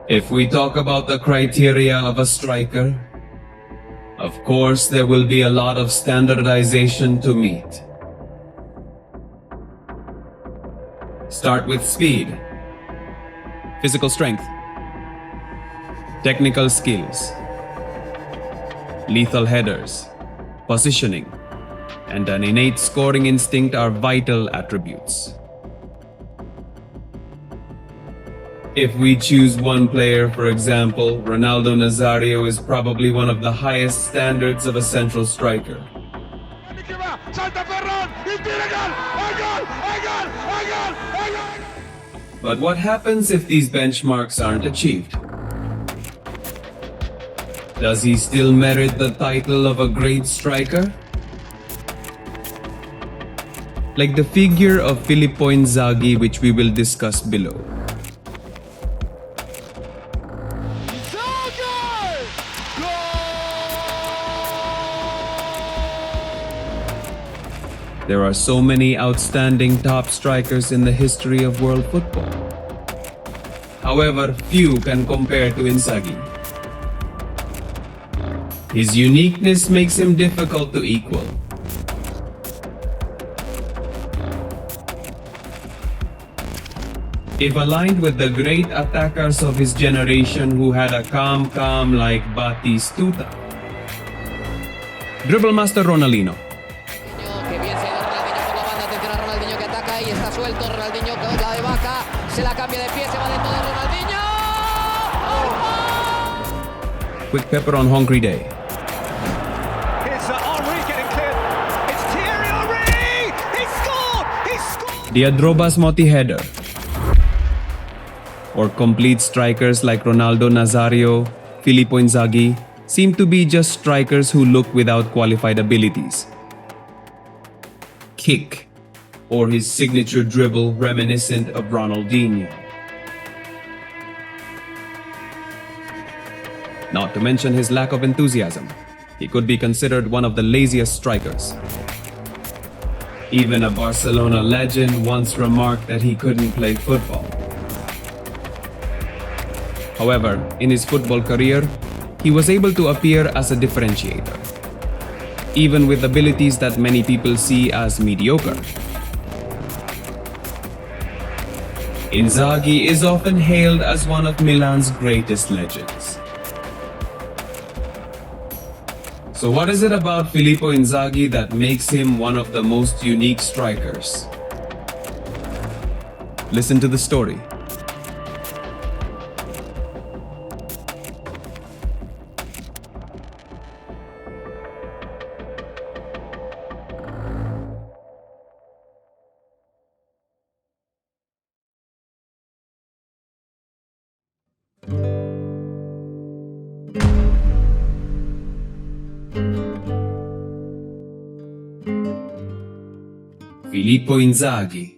If we talk about the criteria of a striker, of course there will be a lot of standardization to meet. Start with speed, Physical strength. technical skills, lethal headers, positioning, and an innate scoring instinct are vital attributes. If we choose one player, for example, Ronaldo Nazario is probably one of the highest standards of a central striker. But what happens if these benchmarks aren't achieved? Does he still merit the title of a great striker? Like the figure of Filippo Inzaghi, which we will discuss below. There are so many outstanding top strikers in the history of world football. However, few can compare to Inzaghi. His uniqueness makes him difficult to equal. If aligned with the great attackers of his generation who had a calm like Batistuta. Dribble master Ronaldinho. Que bien se ha ido Ronaldinho por la banda, atención a Ronaldinho que ataca y está suelto, Ronaldinho con la de Vaca, se la cambia de pie, se va dentro de Ronaldinho. Quick pepper on hungry day. It's Henry getting cleared. It's Thierry Henry! He scored! He scored! The Adrobas Motti header. Or complete strikers like Ronaldo Nazario, Filippo Inzaghi seem to be just strikers who look without qualified abilities. Kick, or his signature dribble reminiscent of Ronaldinho. Not to mention his lack of enthusiasm. He could be considered one of the laziest strikers. Even a Barcelona legend once remarked that he couldn't play football. However, in his football career, he was able to appear as a differentiator, even with abilities that many people see as mediocre. Inzaghi is often hailed as one of Milan's greatest legends. So what is it about Filippo Inzaghi that makes him one of the most unique strikers? Listen to the story. Filippo Inzaghi.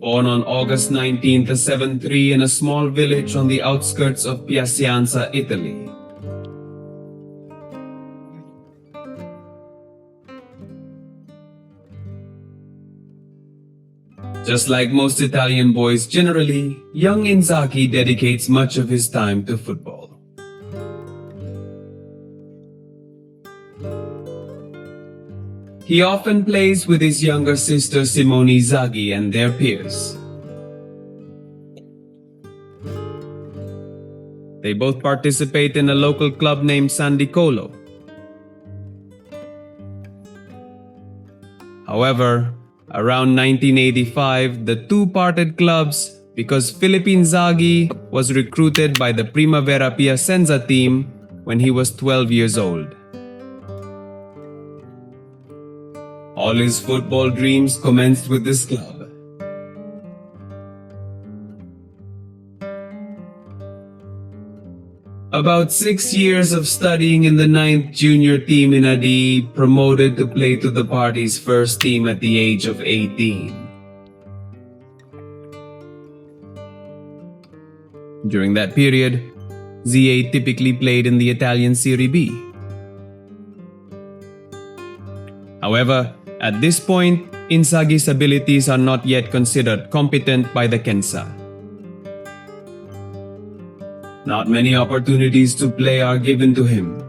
Born on August 19, 1973 in a small village on the outskirts of Piacenza, Italy. Just like most Italian boys generally, young Inzaghi dedicates much of his time to football. He often plays with his younger sister Simone Inzaghi and their peers. They both participate in a local club named San Nicolo. However, around 1985, the two parted clubs because Filippo Inzaghi was recruited by the Primavera Piacenza team when he was 12 years old. All his football dreams commenced with this club. About 6 years of studying in the 9th junior team in Adi, promoted to play to the party's first team at the age of 18. During that period, ZA typically played in the Italian Serie B. However, at this point, Inzaghi's abilities are not yet considered competent by the Kensa. Not many opportunities to play are given to him.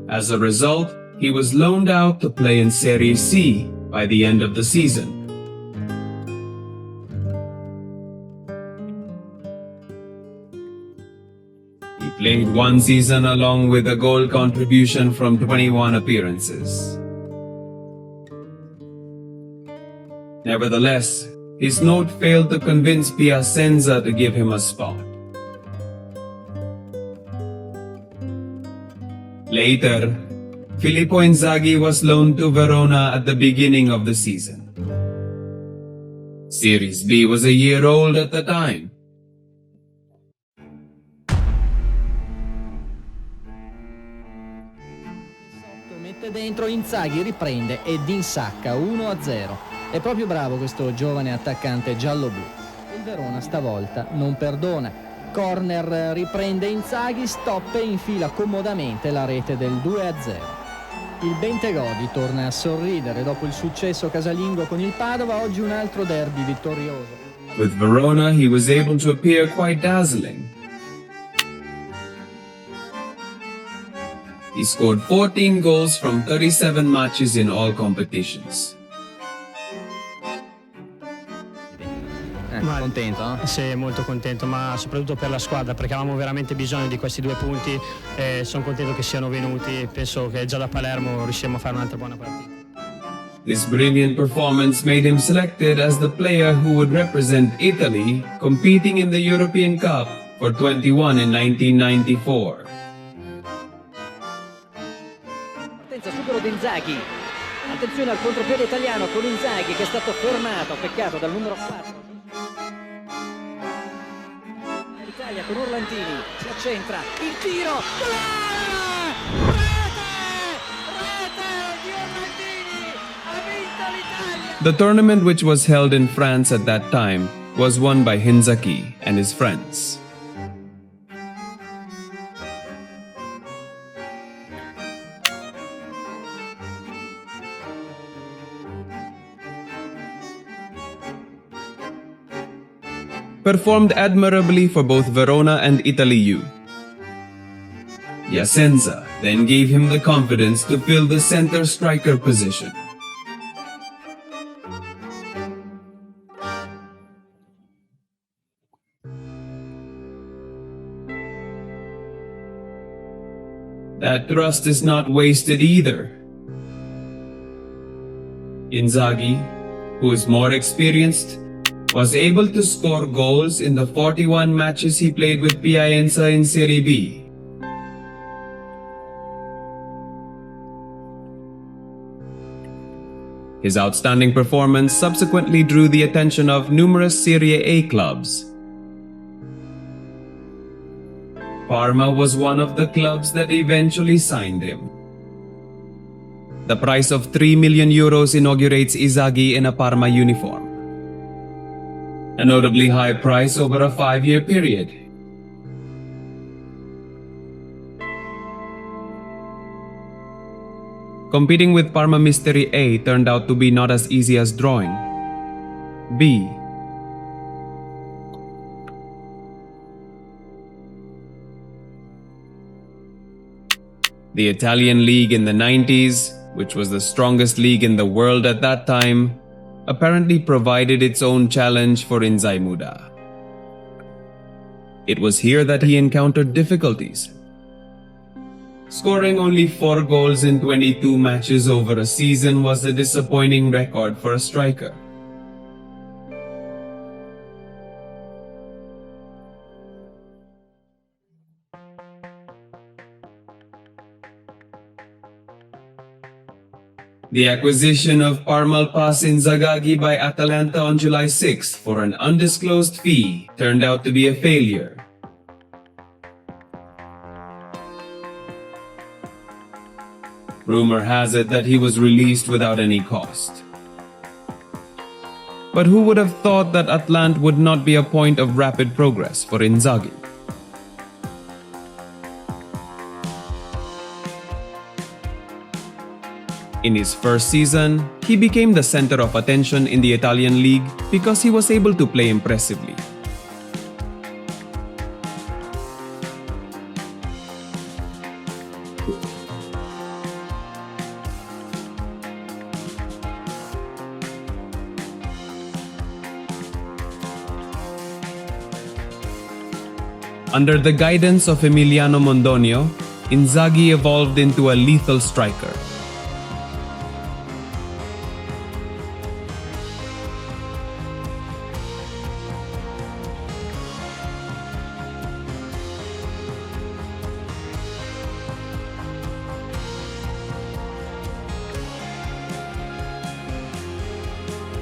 As a result, he was loaned out to play in Serie C by the end of the season. He played one season along with a goal contribution from 21 appearances. Nevertheless, his note failed to convince Piacenza to give him a spot. Later, Filippo Inzaghi was loaned to Verona at the beginning of the season. Series B was a year old at the time. Mette dentro, Inzaghi riprende ed insacca 1-0. È proprio bravo questo giovane attaccante giallo-blu. Il Verona stavolta non perdona. Corner, riprende Inzaghi, stop e infila comodamente la rete del 2-0. Il Bentegodi torna a sorridere dopo il successo casalingo con il Padova, oggi un altro derby vittorioso. With Verona, he was able to appear quite dazzling. He scored 14 goals from 37 matches in all competitions. Contento, no? Sì, molto contento, ma soprattutto per la squadra, perché avevamo veramente bisogno di questi 2 punti e sono contento che siano venuti. Penso che già da Palermo riusciremo a fare un'altra buona partita. This brilliant performance made him selected as the player who would represent Italy competing in the European Cup for 21 in 1994. Partenza, supero di Inzaghi. Attenzione al contropiede italiano con Inzaghi che è stato fermato, peccato, dal numero 4. L'Italia con Orlandini, si accentra, il tiro, gol! Rete di Orlandini, ha vinto l'Italia! The tournament, which was held in France at that time, was won by Inzaghi and his friends. Performed admirably for both Verona and Italy U. Piacenza then gave him the confidence to fill the center striker position. That trust is not wasted either. Inzaghi, who is more experienced, was able to score goals in the 41 matches he played with Piacenza in Serie B. His outstanding performance subsequently drew the attention of numerous Serie A clubs. Parma was one of the clubs that eventually signed him. The price of 3 million euros inaugurates Inzaghi in a Parma uniform. A notably high price over a 5-year period. Competing with Parma Mystery A turned out to be not as easy as drawing B. The Italian league in the 90s, which was the strongest league in the world at that time, apparently provided its own challenge for Inzaghi. It was here that he encountered difficulties. Scoring only 4 goals in 22 matches over a season was a disappointing record for a striker. The acquisition of Parmalpas Inzaghi by Atalanta on July 6 for an undisclosed fee turned out to be a failure. Rumor has it that he was released without any cost. But who would have thought that Atalanta would not be a point of rapid progress for Inzaghi? In his first season, he became the center of attention in the Italian league because he was able to play impressively. Under the guidance of Emiliano Mondonio, Inzaghi evolved into a lethal striker.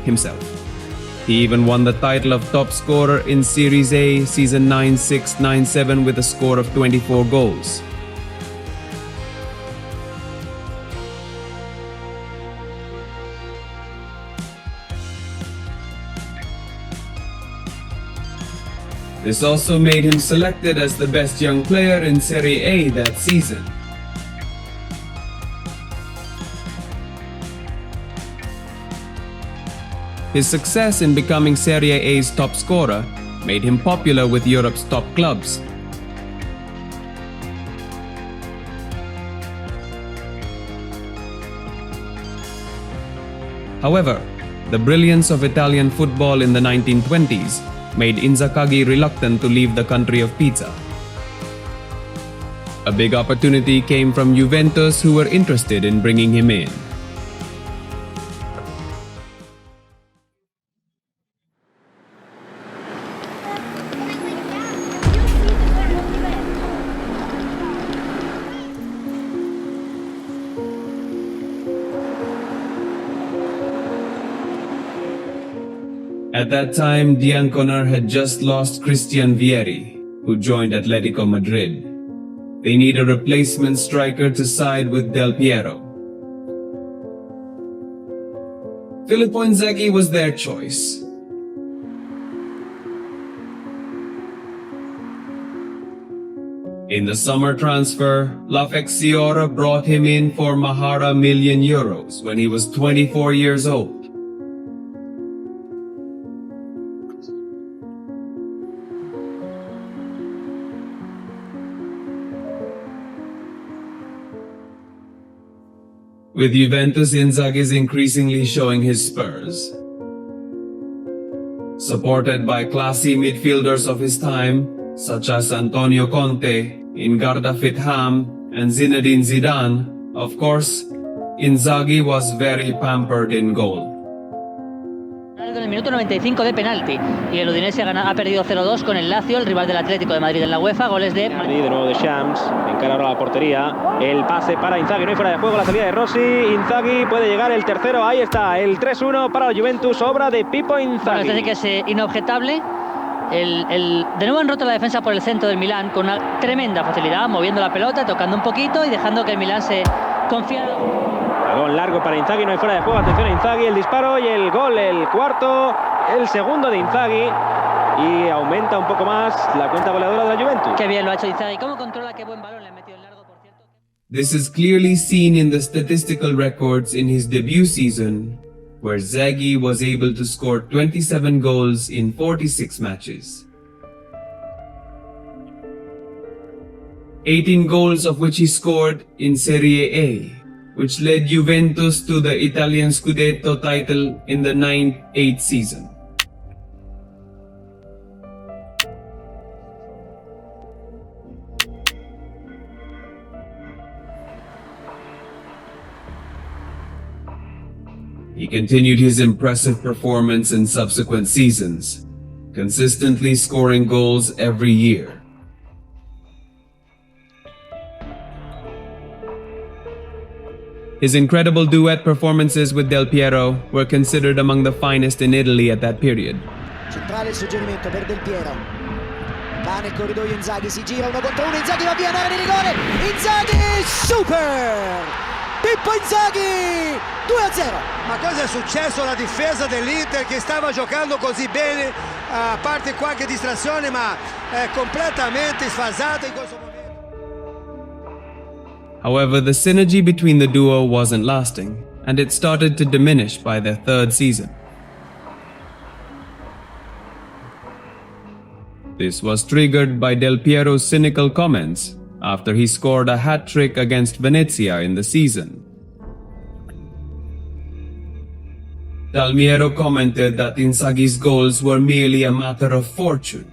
Himself. He even won the title of top scorer in Series A season 96-97 with a score of 24 goals. This also made him selected as the best young player in Serie A that season. His success in becoming Serie A's top scorer made him popular with Europe's top clubs. However, the brilliance of Italian football in the 1920s made Inzaghi reluctant to leave the country of pizza. A big opportunity came from Juventus, who were interested in bringing him in. At that time, Bianconeri had just lost Christian Vieri, who joined Atletico Madrid. They need a replacement striker to side with Del Piero. Filippo Inzaghi was their choice. In the summer transfer, La Fiora brought him in for €1 million when he was 24 years old. With Juventus, Inzaghi is increasingly showing his spurs. Supported by classy midfielders of his time, such as Antonio Conte, Ingarda Fitham, and Zinedine Zidane, of course, Inzaghi was very pampered in goal. En el minuto 95 de penalti y el Udinese ha perdido 0-2 con el Lazio, el rival del Atlético de Madrid en la UEFA. Goles de de nuevo de Shams, encara ahora la portería, el pase para Inzaghi, no hay fuera de juego, la salida de Rossi, Inzaghi puede llegar el tercero, ahí está, el 3-1 para la Juventus, obra de Filippo Inzaghi. Bueno, es decir que es inobjetable. De nuevo han roto la defensa por el centro del Milán con una tremenda facilidad, moviendo la pelota, tocando un poquito y dejando que el Milán se confiara. Balón largo para Inzaghi, no hay fuera de juego, atención a Inzaghi, el disparo y el gol, el cuarto, el segundo de Inzaghi y aumenta un poco más la cuenta goleadora de la Juventus. Qué bien lo ha hecho Inzaghi, cómo controla, qué buen balón le ha metido en largo, por cierto. This is clearly seen in the statistical records in his debut season, where Inzaghi was able to score 27 goals in 46 matches. 18 goals of which he scored in Serie A, which led Juventus to the Italian Scudetto title in the 9-8 season. He continued his impressive performance in subsequent seasons, consistently scoring goals every year. His incredible duet performances with Del Piero were considered among the finest in Italy at that period. Centrale il suggerimento per Del Piero. Va nel corridoio Inzaghi, si gira 1 contro 1, Inzaghi va via, in area di rigore. Inzaghi, super! Filippo Inzaghi, 2-0. Ma cosa è successo alla difesa dell'Inter che stava giocando così bene, a parte qualche distrazione, ma è completamente sfasata in questo momento. However, the synergy between the duo wasn't lasting. and it started to diminish by their third season. This was triggered by Del Piero's cynical comments after he scored a hat-trick against Venezia in the season. Del Piero commented that Inzaghi's goals were merely a matter of fortune.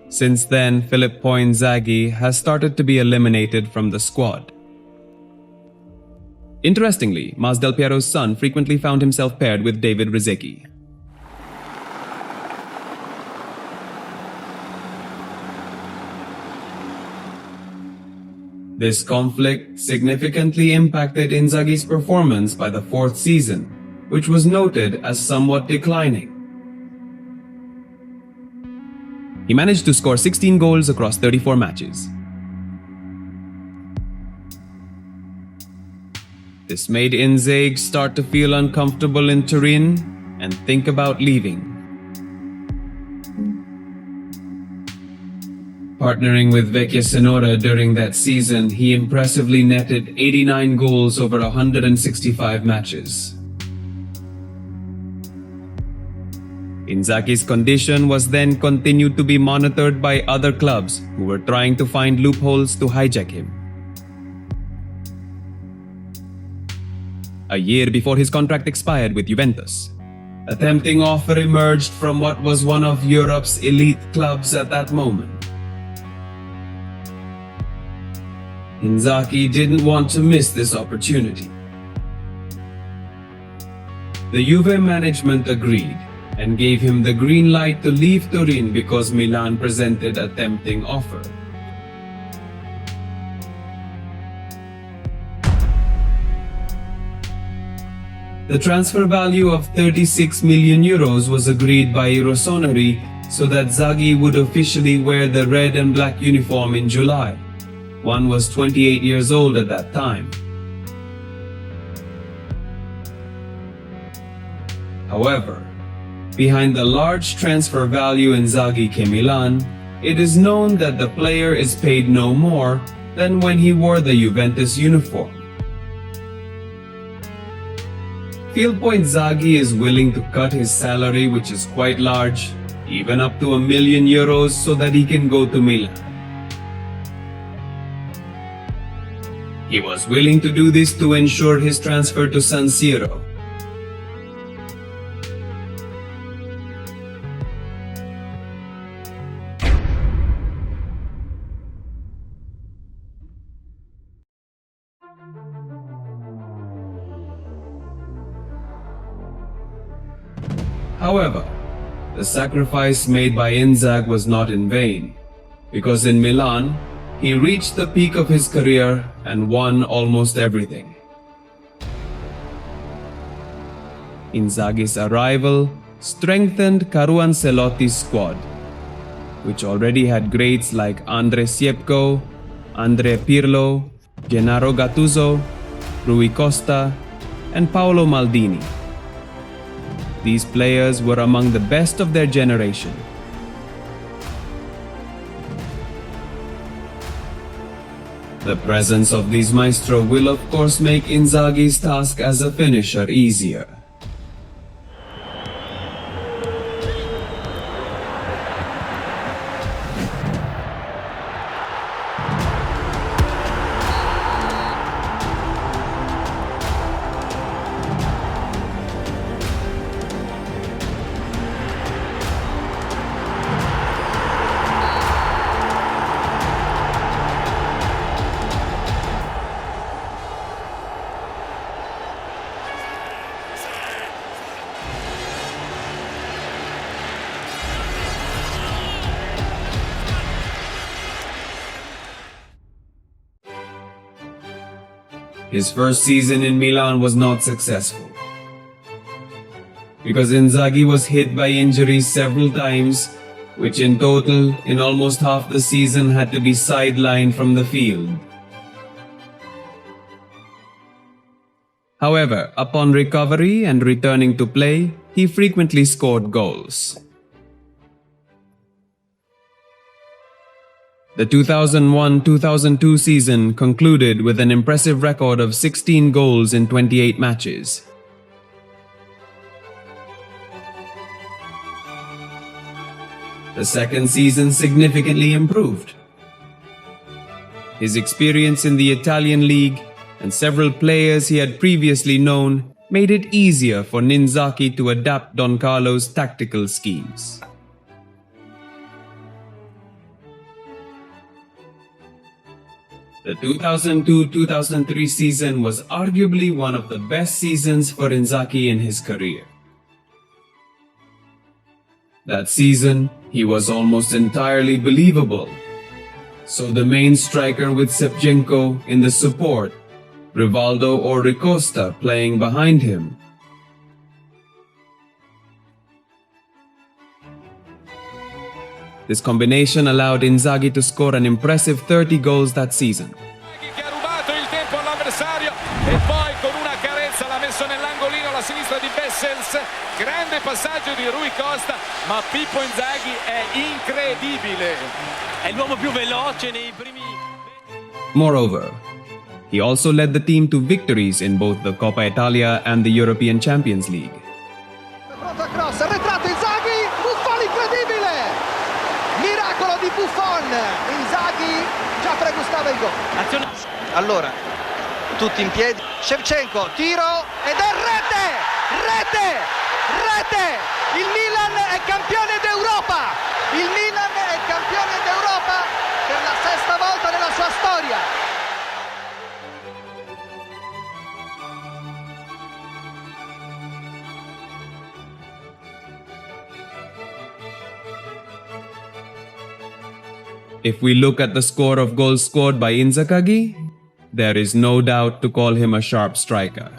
Since then, Filippo Inzaghi has started to be eliminated from the squad. Interestingly, Mas Del Piero's son frequently found himself paired with David Rizeki. This conflict significantly impacted Inzaghi's performance by the fourth season, which was noted as somewhat declining. He managed to score 16 goals across 34 matches. This made Inzaghi start to feel uncomfortable in Turin and think about leaving. Partnering with Vecchia Senora during that season, he impressively netted 89 goals over 165 matches. Inzaghi's condition was then continued to be monitored by other clubs who were trying to find loopholes to hijack him. A year before his contract expired with Juventus, a tempting offer emerged from what was one of Europe's elite clubs at that moment. Inzaghi didn't want to miss this opportunity. The Juve management agreed and gave him the green light to leave Turin because Milan presented a tempting offer. The transfer value of 36 million euros was agreed by Rossoneri so that Inzaghi would officially wear the red and black uniform in July. One was 28 years old at that time. However, behind the large transfer value Inzaghi came Milan, it is known that the player is paid no more than when he wore the Juventus uniform. Filippo Inzaghi is willing to cut his salary, which is quite large, even up to €1 million, so that he can go to Milan. He was willing to do this to ensure his transfer to San Siro. However, the sacrifice made by Inzaghi was not in vain, because in Milan, he reached the peak of his career and won almost everything. Inzaghi's arrival strengthened Carlo Ancelotti's squad, which already had greats like Andre Siepko, Andrea Pirlo, Gennaro Gattuso, Rui Costa, and Paolo Maldini. These players were among the best of their generation. The presence of these maestros will of course make Inzaghi's task as a finisher easier. His first season in Milan was not successful, because Inzaghi was hit by injuries several times, which in total, in almost half the season, had to be sidelined from the field. However, upon recovery and returning to play, he frequently scored goals. The 2001-2002 season concluded with an impressive record of 16 goals in 28 matches. The second season significantly improved. His experience in the Italian league and several players he had previously known made it easier for Inzaghi to adapt Don Carlo's tactical schemes. The 2002-2003 season was arguably one of the best seasons for Inzaghi in his career. That season, he was almost entirely believable. So the main striker with Shevchenko in the support, Rivaldo or Ricosta playing behind him. This combination allowed Inzaghi to score an impressive 30 goals that season. Che ha rubato il tempo all'avversario e poi con una carenza l'ha messo nell'angolino alla sinistra di Bessels. Grande passaggio di Rui Costa, ma Filippo Inzaghi è incredibile. È l'uomo più veloce nei primi. Moreover, he also led the team to victories in both the Coppa Italia and the European Champions League. Pronto a cross, arretrato Inzaghi, Buffon incredibile! Miracolo di Buffon, Inzaghi già pregustava il gol. Allora, tutti in piedi, Shevchenko, tiro ed è rete! Rete! Rete! Il Milan è campione d'Europa! Il Milan è campione d'Europa per la sesta volta nella sua storia! If we look at the score of goals scored by Inzaghi, there is no doubt to call him a sharp striker.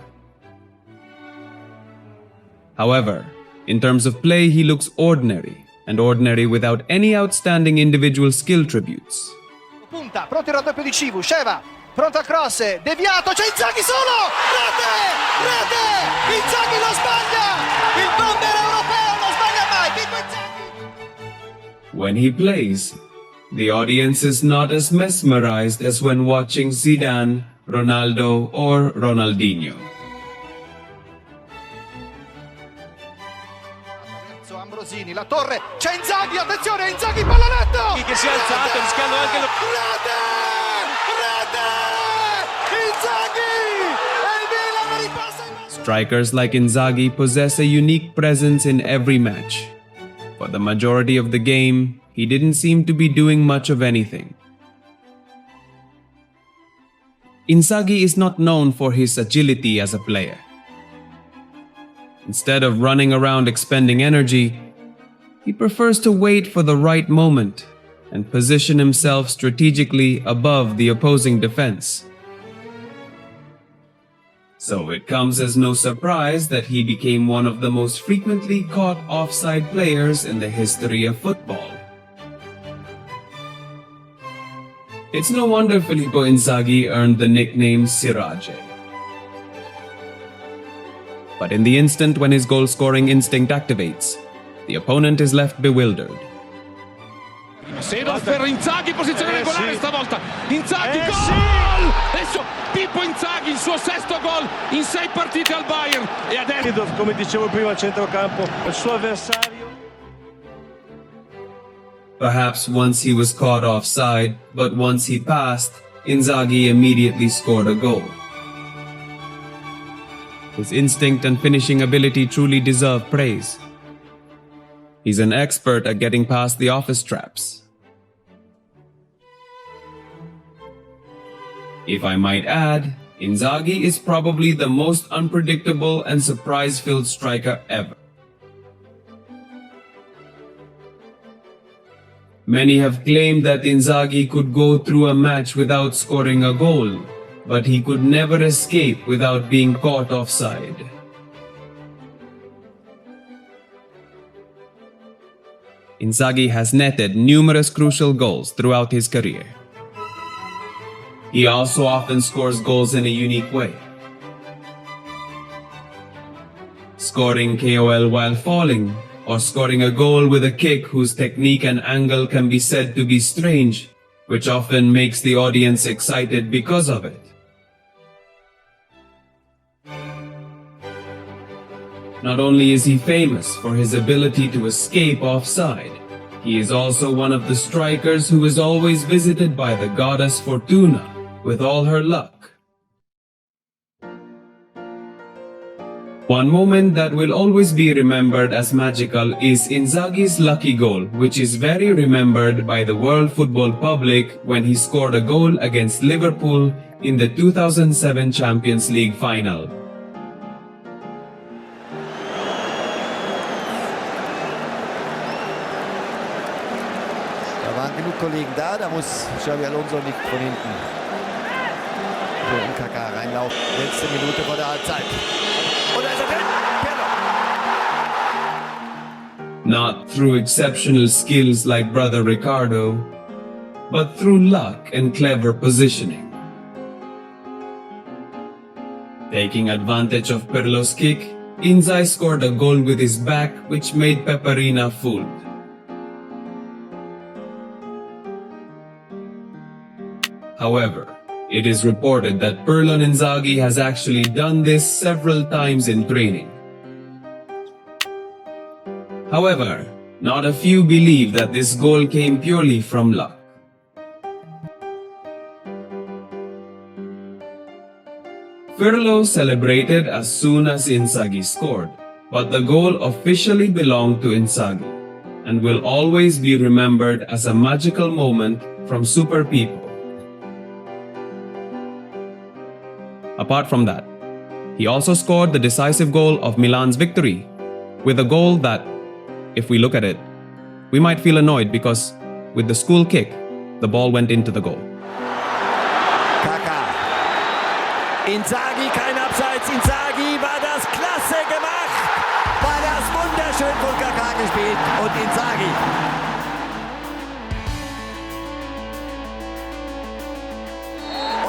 However, in terms of play, he looks ordinary, and ordinary without any outstanding individual skill tributes. Punta, pronto il raddoppio di Civu, Sheva, pronto al cross, deviato, c'è Inzaghi solo! Rete! Rete! Inzaghi lo sbaglia! Il bomber europeo non sbaglia mai! Filippo Inzaghi! When he plays, the audience is not as mesmerized as when watching Zidane, Ronaldo, or Ronaldinho. Ambrosini, la torre, c'è Inzaghi, attenzione, Inzaghi, pallonetto! Che si è alzato rischiando anche lo... Rete! Rete! Inzaghi! E il Milan ripassa in... Strikers like Inzaghi possess a unique presence in every match. For the majority of the game, he didn't seem to be doing much of anything. Inzaghi is not known for his agility as a player. Instead of running around expending energy, he prefers to wait for the right moment and position himself strategically above the opposing defense. So it comes as no surprise that he became one of the most frequently caught offside players in the history of football. It's no wonder Filippo Inzaghi earned the nickname Sirage. But in the instant when his goal-scoring instinct activates, the opponent is left bewildered. Sedos per Inzaghi, posizione regolare stavolta. Inzaghi, gol! Adesso Filippo Inzaghi, il suo sesto gol in 6 partite al Bayern. E adesso, come dicevo prima, al centrocampo, il suo avversario. Perhaps once he was caught offside, but once he passed, Inzaghi immediately scored a goal. His instinct and finishing ability truly deserve praise. He's an expert at getting past the office traps. If I might add, Inzaghi is probably the most unpredictable and surprise-filled striker ever. Many have claimed that Inzaghi could go through a match without scoring a goal, but he could never escape without being caught offside. Inzaghi has netted numerous crucial goals throughout his career. He also often scores goals in a unique way. Scoring KOL while falling, or scoring a goal with a kick whose technique and angle can be said to be strange, which often makes the audience excited because of it. Not only is he famous for his ability to escape offside, he is also one of the strikers who is always visited by the goddess Fortuna with all her luck. One moment that will always be remembered as magical is Inzaghi's lucky goal, which is very remembered by the world football public when he scored a goal against Liverpool in the 2007 Champions League final. Da waren genug Kollegen da muss Xabi Alonso nicht von hinten so in Kaká reinlaufen. Letzte Minute vor der Halbzeit. Und da ist er drin. Not through exceptional skills like brother Ricardo, but through luck and clever positioning. Taking advantage of Pirlo's kick, Inzaghi scored a goal with his back which made Peperina fooled. However, it is reported that Pirlo and Inzaghi has actually done this several times in training. However, not a few believe that this goal came purely from luck. Pirlo celebrated as soon as Inzaghi scored, but the goal officially belonged to Inzaghi and will always be remembered as a magical moment from Super People. Apart from that, he also scored the decisive goal of Milan's victory, with a goal that, if we look at it, we might feel annoyed because with the school kick, the ball went into the goal. Kaká. Inzaghi, kein Abseits. Inzaghi, war das klasse gemacht. War das wunderschön von Kaká gespielt. Und Inzaghi.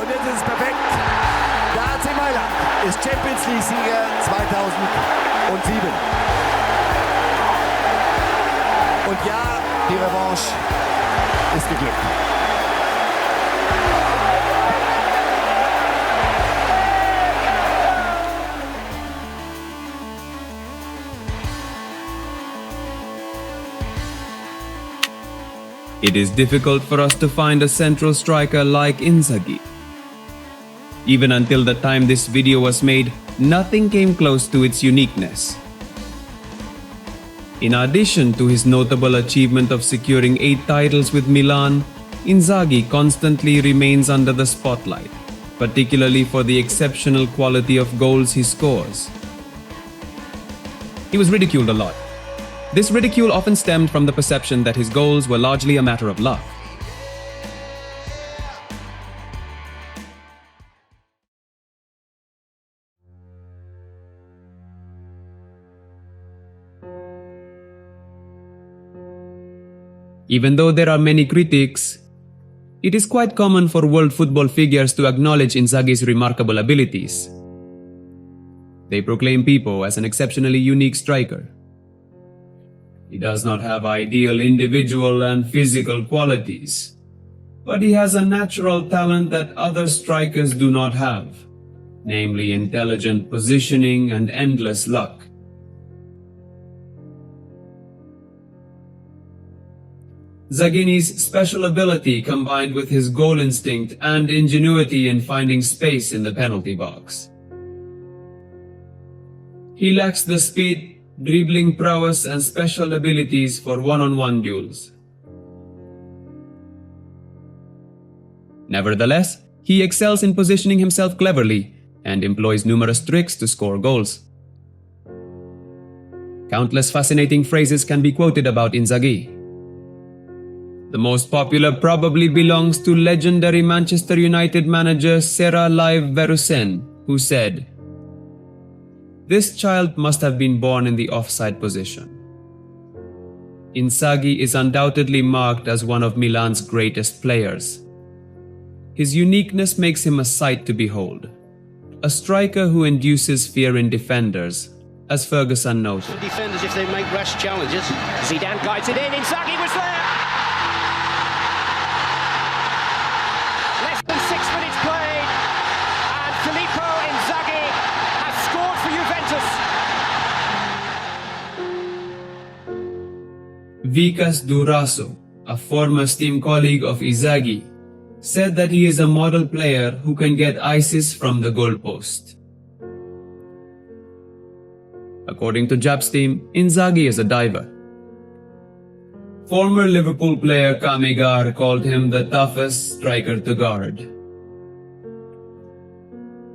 Und jetzt ist es perfekt. Der AC Milan ist Champions League-Sieger 2007. Und ja, die Revanche ist geglückt. It is difficult for us to find a central striker like Inzaghi. Even until the time this video was made, nothing came close to its uniqueness. In addition to his notable achievement of securing 8 titles with Milan, Inzaghi constantly remains under the spotlight, particularly for the exceptional quality of goals he scores. He was ridiculed a lot. This ridicule often stemmed from the perception that his goals were largely a matter of luck. Even though there are many critics, it is quite common for world football figures to acknowledge Inzaghi's remarkable abilities. They proclaim Pippo as an exceptionally unique striker. He does not have ideal individual and physical qualities, but he has a natural talent that other strikers do not have, namely intelligent positioning and endless luck. Zaghini's special ability combined with his goal instinct and ingenuity in finding space in the penalty box. He lacks the speed, dribbling prowess and special abilities for one-on-one duels. Nevertheless, he excels in positioning himself cleverly and employs numerous tricks to score goals. Countless fascinating phrases can be quoted about Inzaghi. The most popular probably belongs to legendary Manchester United manager Sir Leif Verusen, who said, "This child must have been born in the offside position." Inzaghi is undoubtedly marked as one of Milan's greatest players. His uniqueness makes him a sight to behold. A striker who induces fear in defenders, as Ferguson noted. Defenders if they make rash challenges. Zidane guides it in. Inzaghi was there. Vikas Duraso, a former team colleague of Inzaghi, said that he is a model player who can get assists from the goalpost. According to Jap's team, Inzaghi is a diver. Former Liverpool player Kamigar called him the toughest striker to guard.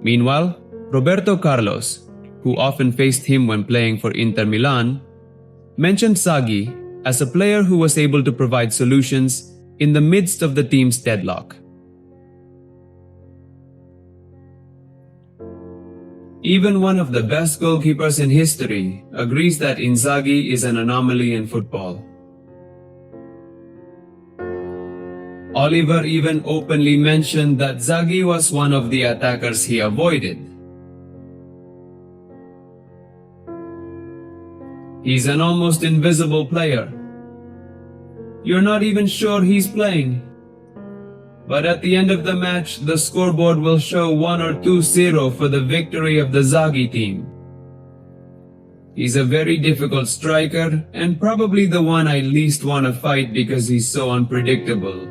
Meanwhile, Roberto Carlos, who often faced him when playing for Inter Milan, mentioned Inzaghi as a player who was able to provide solutions in the midst of the team's deadlock. Even one of the best goalkeepers in history agrees that Inzaghi is an anomaly in football. Oliver even openly mentioned that Inzaghi was one of the attackers he avoided. He's an almost invisible player. You're not even sure he's playing. But at the end of the match, the scoreboard will show 1 or 2-0 for the victory of the Inzaghi team. He's a very difficult striker and probably the one I least want to fight because he's so unpredictable.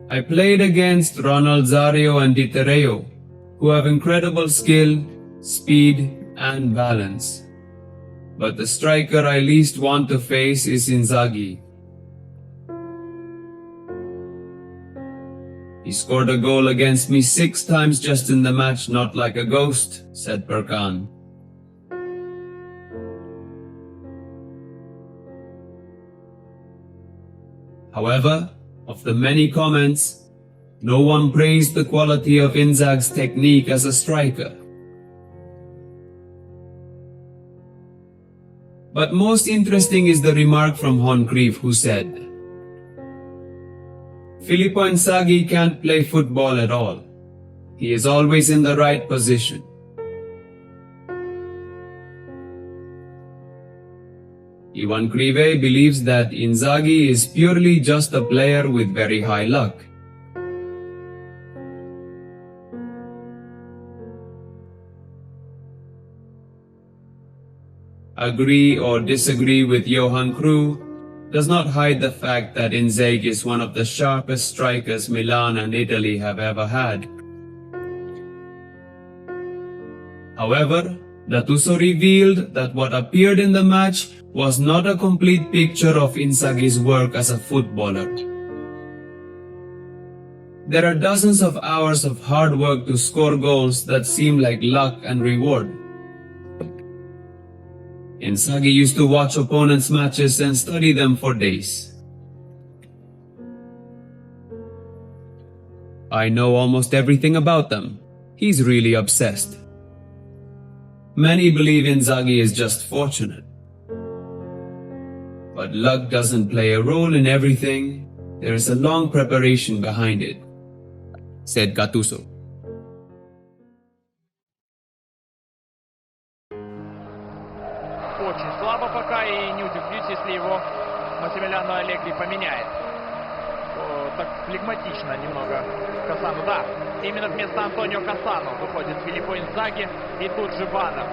I played against Ronald Zario and Di Terreo, who have incredible skill, speed, and balance. But the striker I least want to face is Inzaghi. He scored a goal against me 6 times just in the match, not like a ghost, said Perkan. However, of the many comments, no one praised the quality of Inzaghi's technique as a striker. But most interesting is the remark from Honcrief, who said, Filippo Inzaghi can't play football at all. He is always in the right position. Ivan Crive believes that Inzaghi is purely just a player with very high luck. Agree or disagree with Johan Cruyff does not hide the fact that Inzaghi is one of the sharpest strikers Milan and Italy have ever had. However, Gattuso revealed that what appeared in the match was not a complete picture of Inzaghi's work as a footballer. There are dozens of hours of hard work to score goals that seem like luck and reward. Inzaghi used to watch opponents' matches and study them for days. I know almost everything about them. He's really obsessed. Many believe Inzaghi is just fortunate. But luck doesn't play a role in everything. There is a long preparation behind it, said Gattuso. Очень слабо пока, и не удивлюсь, если его Массимилиано Аллегри поменяет. Так флегматично немного Кассану. Да, именно вместо Антонио Кассану выходит Филиппо Инзаги и тут же Баннер.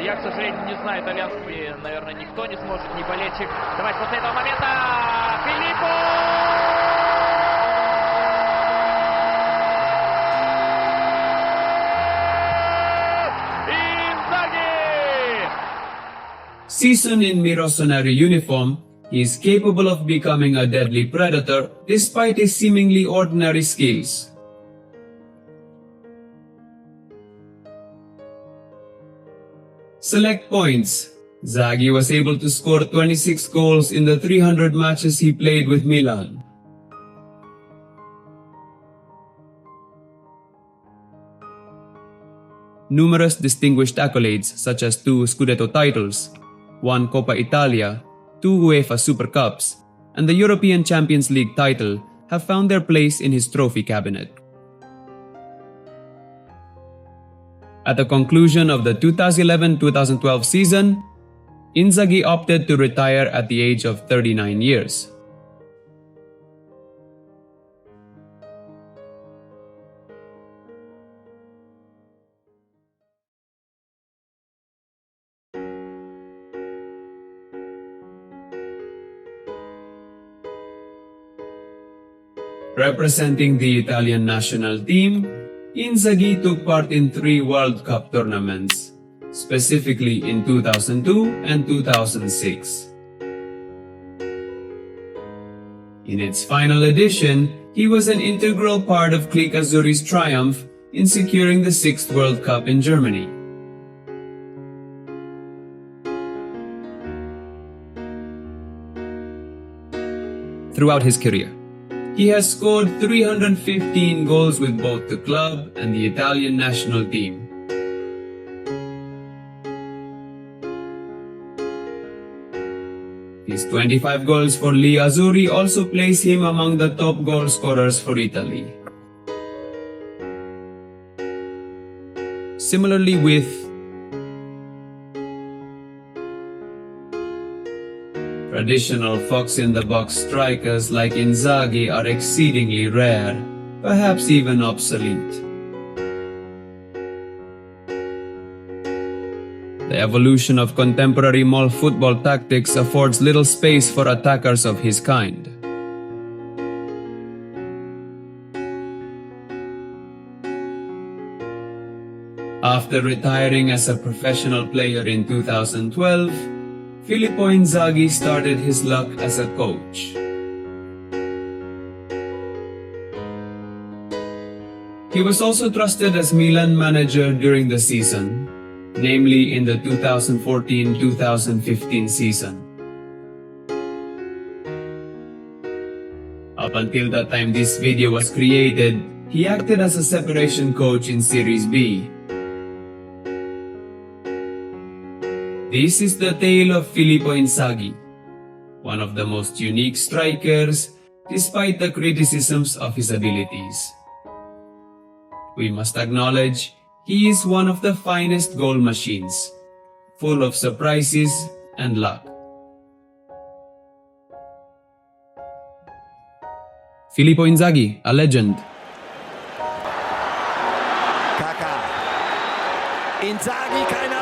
Я, к сожалению, не знаю итальянский, наверное, никто не сможет, ни болельщик. Давайте после этого момента Филиппо! Seasoned in Rossoneri uniform, he is capable of becoming a deadly predator despite his seemingly ordinary skills. Select points. Inzaghi was able to score 26 goals in the 300 matches he played with Milan. Numerous distinguished accolades such as 2 Scudetto titles, 1 Coppa Italia, 2 UEFA Super Cups, and the European Champions League title have found their place in his trophy cabinet. At the conclusion of the 2011-2012 season, Inzaghi opted to retire at the age of 39 years. Representing the Italian national team, Inzaghi took part in 3 World Cup tournaments, specifically in 2002 and 2006. In its final edition, he was an integral part of Clique Azzurri's triumph in securing the 6th World Cup in Germany. Throughout his career, he has scored 315 goals with both the club and the Italian national team. His 25 goals for Gli Azzurri also place him among the top goal scorers for Italy. Similarly with traditional fox-in-the-box strikers like Inzaghi are exceedingly rare, perhaps even obsolete. The evolution of contemporary mall football tactics affords little space for attackers of his kind. After retiring as a professional player in 2012, Filippo Inzaghi started his luck as a coach. He was also trusted as Milan manager during the season, namely in the 2014-2015 season. Up until the time this video was created, he acted as a separation coach in Series B. This is the tale of Filippo Inzaghi, one of the most unique strikers despite the criticisms of his abilities. We must acknowledge he is one of the finest goal machines, full of surprises and luck. Filippo Inzaghi, a legend. Inzaghi, keine